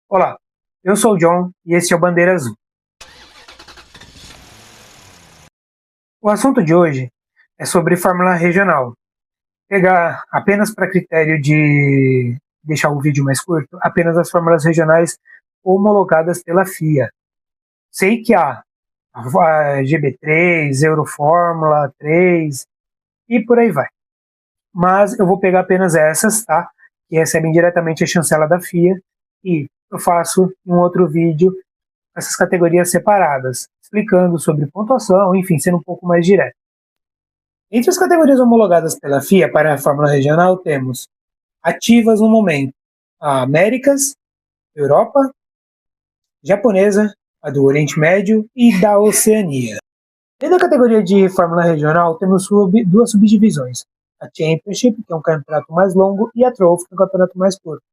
Olá, eu sou o John e este é o Bandeira Azul. O assunto de hoje é sobre Fórmula Regional. Pegar apenas para critério de deixar o vídeo mais curto, apenas as fórmulas regionais homologadas pela FIA. Sei que há a GB3, Eurofórmula 3 e por aí vai. Mas eu vou pegar apenas essas, tá? Que recebem diretamente a chancela da FIA e eu faço um outro vídeo essas categorias separadas, explicando sobre pontuação, enfim, sendo um pouco mais direto. Entre as categorias homologadas pela FIA para a Fórmula Regional, temos ativas no momento a Américas, Europa, Japonesa, a do Oriente Médio e da Oceania. Dentro da categoria de Fórmula Regional, temos duas subdivisões. A Championship, que é um campeonato mais longo, e a Trophy, que é um campeonato mais curto.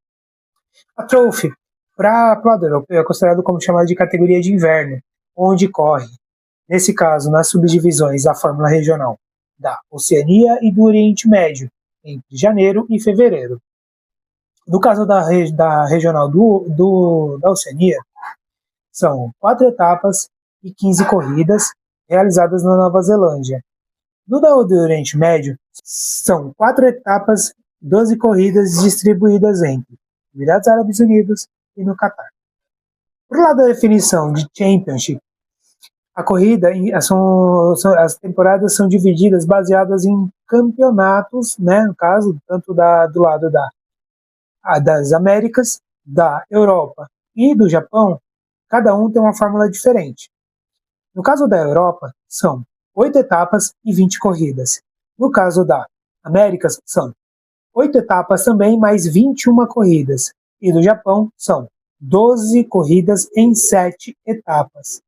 A Trophy, para o lado europeu, é considerado como chamada de categoria de inverno, onde corre, nesse caso, nas subdivisões da Fórmula Regional da Oceania e do Oriente Médio, entre janeiro e fevereiro. No caso da regional da Oceania, são 4 etapas e 15 corridas realizadas na Nova Zelândia. No do Oriente Médio, são 4 etapas, 12 corridas distribuídas entre Emirados Árabes Unidos e no Catar. Por lado da definição de Championship, a corrida, as temporadas são divididas baseadas em campeonatos, né, no caso, tanto do lado das Américas, da Europa e do Japão, cada um tem uma fórmula diferente. No caso da Europa, são 8 etapas e 20 corridas. No caso da Américas, são 8 etapas também, mais 21 corridas. E do Japão, são 12 corridas em 7 etapas.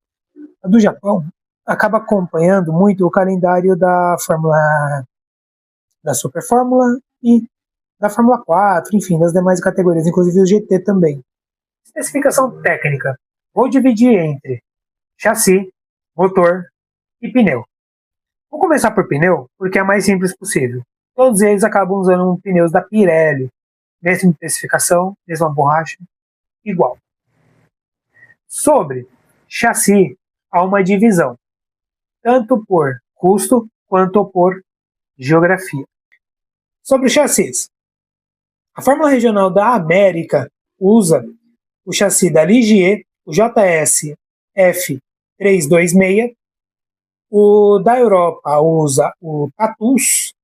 A do Japão acaba acompanhando muito o calendário da Super Fórmula e da Fórmula 4, enfim, das demais categorias, inclusive o GT também. Especificação técnica. Vou dividir entre chassi, motor e pneu. Vou começar por pneu, porque é a mais simples possível. Todos eles acabam usando pneus da Pirelli. Mesma especificação, mesma borracha, igual. Sobre chassi, há uma divisão, tanto por custo quanto por geografia. Sobre chassis, a Fórmula Regional da América usa o chassi da Ligier, o JS F326, o da Europa usa o Tatus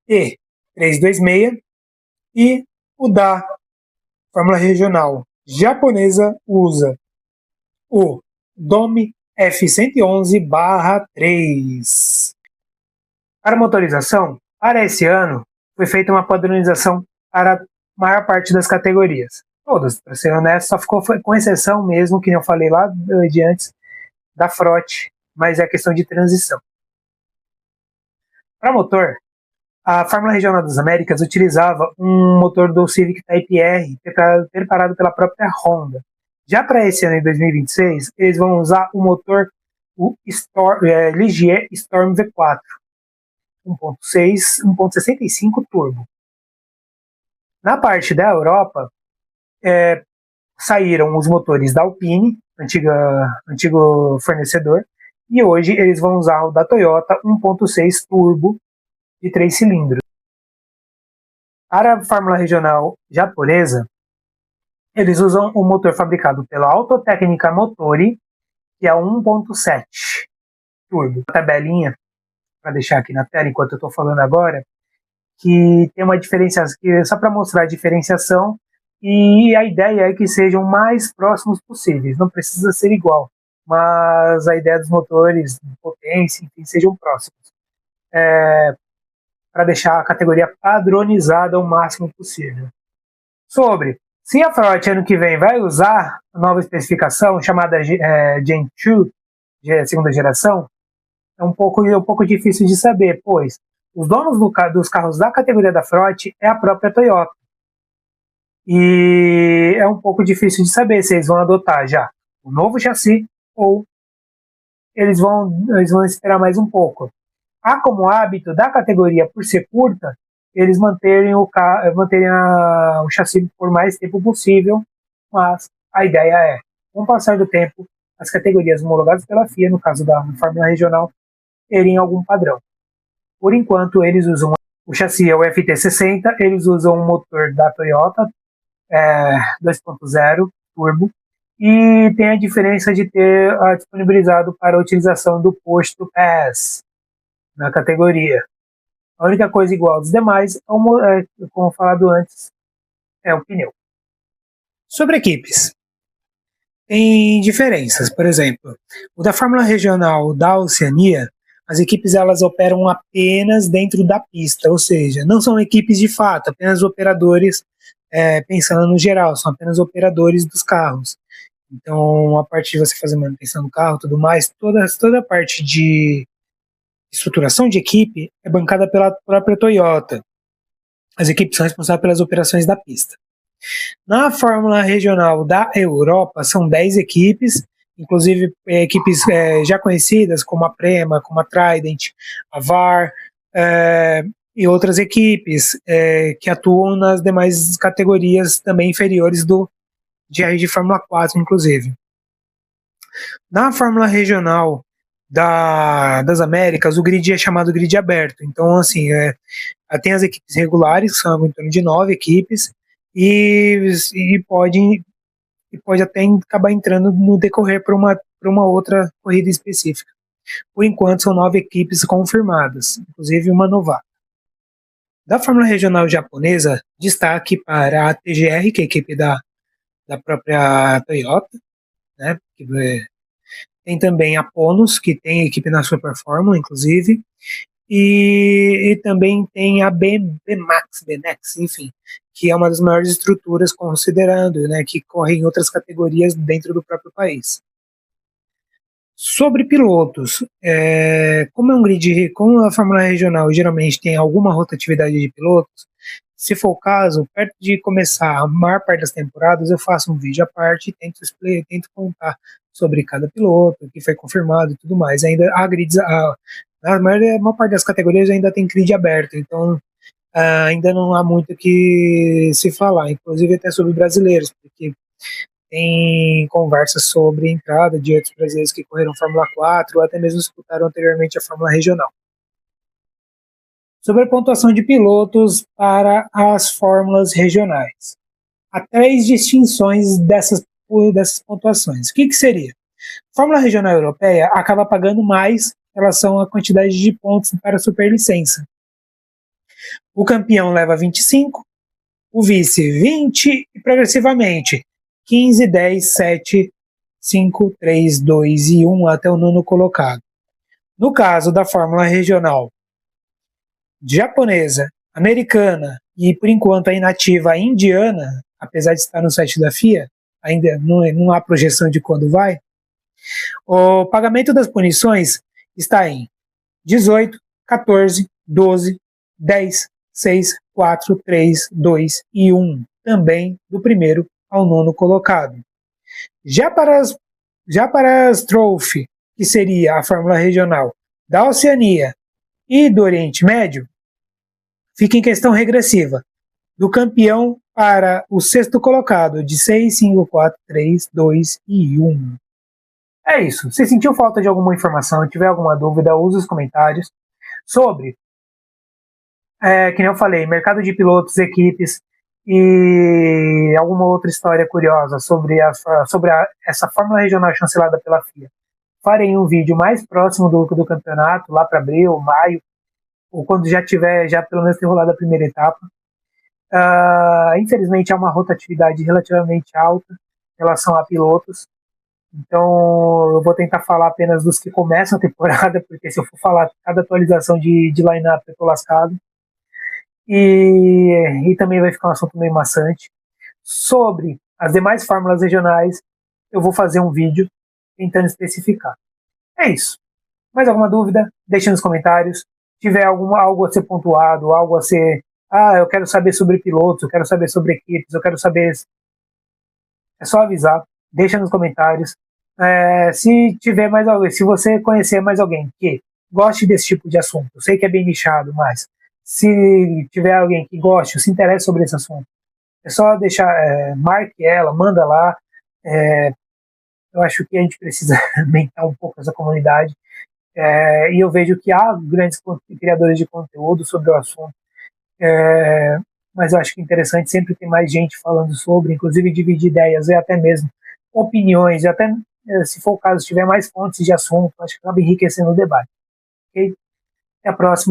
E326 e o da Fórmula Regional japonesa usa o Dome F111/3. Para motorização, para esse ano, foi feita uma padronização para a maior parte das categorias. Todas, para ser honesto, só ficou com exceção mesmo, que eu falei lá de antes, da Frott, mas é questão de transição. Para motor, a Fórmula Regional das Américas utilizava um motor do Civic Type R, preparado pela própria Honda. Já para esse ano, em 2026, eles vão usar o motor Ligier Storm V4, 1.6, 1.65 turbo. Na parte da Europa, saíram os motores da Alpine, antigo fornecedor, e hoje eles vão usar o da Toyota 1.6 turbo de 3 cilindros. Para a Fórmula Regional japonesa, eles usam o motor fabricado pela Autotecnica Motori, que é 1.7 turbo. A tabelinha, para deixar aqui na tela enquanto eu estou falando agora, que tem uma diferença, só para mostrar a diferenciação, e a ideia é que sejam mais próximos possíveis, não precisa ser igual, mas a ideia dos motores, potência, enfim, sejam próximos. Para deixar a categoria padronizada o máximo possível. Sobre se a Frott ano que vem vai usar a nova especificação chamada Gen 2, segunda geração, é um pouco difícil de saber, pois os donos dos carros da categoria da Frott é a própria Toyota. E é um pouco difícil de saber se eles vão adotar já o novo chassi ou eles vão esperar mais um pouco. Há como hábito da categoria, por ser curta, eles manterem o chassi por mais tempo possível mas a ideia é, com o passar do tempo, as categorias homologadas pela FIA, no caso da Fórmula Regional, terem algum padrão. Por enquanto, eles usam o chassi é o FT60, eles usam o motor da Toyota 2.0 turbo, e tem a diferença de ter disponibilizado para a utilização do Push to Pass na categoria. A única coisa igual aos demais, como falado antes, é o pneu. Sobre equipes, tem diferenças. Por exemplo, o da Fórmula Regional da Oceania, as equipes elas operam apenas dentro da pista, ou seja, não são equipes de fato, apenas operadores, pensando no geral, são apenas operadores dos carros. Então, a parte de você fazer manutenção do carro, tudo mais, toda a parte de estruturação de equipe é bancada pela própria Toyota. As equipes são responsáveis pelas operações da pista. Na Fórmula Regional da Europa, são 10 equipes, inclusive equipes já conhecidas, como a Prema, como a Trident, a VAR, e outras equipes que atuam nas demais categorias também inferiores de Fórmula 4, inclusive. Na Fórmula Regional das Américas, o grid é chamado grid aberto. Então, assim, tem as equipes regulares, que são em torno de 9 equipes, e pode até acabar entrando no decorrer para uma outra corrida específica. Por enquanto, são 9 equipes confirmadas, inclusive uma novata. Da Fórmula Regional Japonesa, destaque para a TGR, que é a equipe da própria Toyota, né? Tem também a Ponus, que tem equipe na Super Fórmula, inclusive, e também tem a BMAX, enfim, que é uma das maiores estruturas, considerando, né, que corre em outras categorias dentro do próprio país. Sobre pilotos, como a Fórmula Regional geralmente tem alguma rotatividade de pilotos, se for o caso, perto de começar a maior parte das temporadas, eu faço um vídeo à parte e tento contar sobre cada piloto, que foi confirmado e tudo mais. Ainda há grids, a maior parte das categorias ainda tem grid aberto, então ainda não há muito o que se falar, inclusive até sobre brasileiros, porque tem conversas sobre a entrada de outros brasileiros que correram Fórmula 4 ou até mesmo disputaram anteriormente a Fórmula Regional. Sobre a pontuação de pilotos para as fórmulas regionais. Há 3 distinções dessas pontuações. O que seria? A Fórmula Regional Europeia acaba pagando mais em relação à quantidade de pontos para a superlicença. O campeão leva 25, o vice 20 e progressivamente 15, 10, 7, 5, 3, 2 e 1 até o nono colocado. No caso da Fórmula Regional japonesa, americana e, por enquanto, a inativa indiana, apesar de estar no site da FIA, ainda não há projeção de quando vai, o pagamento das punições está em 18, 14, 12, 10, 6, 4, 3, 2 e 1, também do primeiro ao nono colocado. Já para as Trophy, que seria a Fórmula Regional da Oceania e do Oriente Médio, fica em questão regressiva, do campeão para o sexto colocado, de 6, 5, 4, 3, 2 e 1. É isso. Se sentiu falta de alguma informação, tiver alguma dúvida, use os comentários sobre, que nem eu falei, mercado de pilotos, equipes e alguma outra história curiosa sobre essa Fórmula Regional chancelada pela FIA. Farei um vídeo mais próximo do campeonato, lá para abril, maio, ou quando já pelo menos ter rolado a primeira etapa. Infelizmente, há uma rotatividade relativamente alta em relação a pilotos. Então, eu vou tentar falar apenas dos que começam a temporada, porque se eu for falar cada atualização de line-up, eu tô lascado. E também vai ficar um assunto meio maçante. Sobre as demais fórmulas regionais, eu vou fazer um vídeo tentando especificar. É isso. Mais alguma dúvida? Deixe nos comentários. Se tiver algo a ser pontuado, algo a ser... eu quero saber sobre pilotos, eu quero saber sobre equipes, eu quero saber... É só avisar. Deixa nos comentários. Se tiver mais alguém, se você conhecer mais alguém que goste desse tipo de assunto, eu sei que é bem nichado, mas se tiver alguém que goste, se interesse sobre esse assunto, É só deixar, marque ela, manda lá. É, eu acho que a gente precisa aumentar um pouco essa comunidade. E eu vejo que há grandes criadores de conteúdo sobre o assunto. Mas eu acho que é interessante sempre ter mais gente falando sobre, inclusive dividir ideias e até mesmo opiniões, e até, se for o caso, se tiver mais fontes de assunto, acho que acaba enriquecendo o debate. Ok? Até a próxima.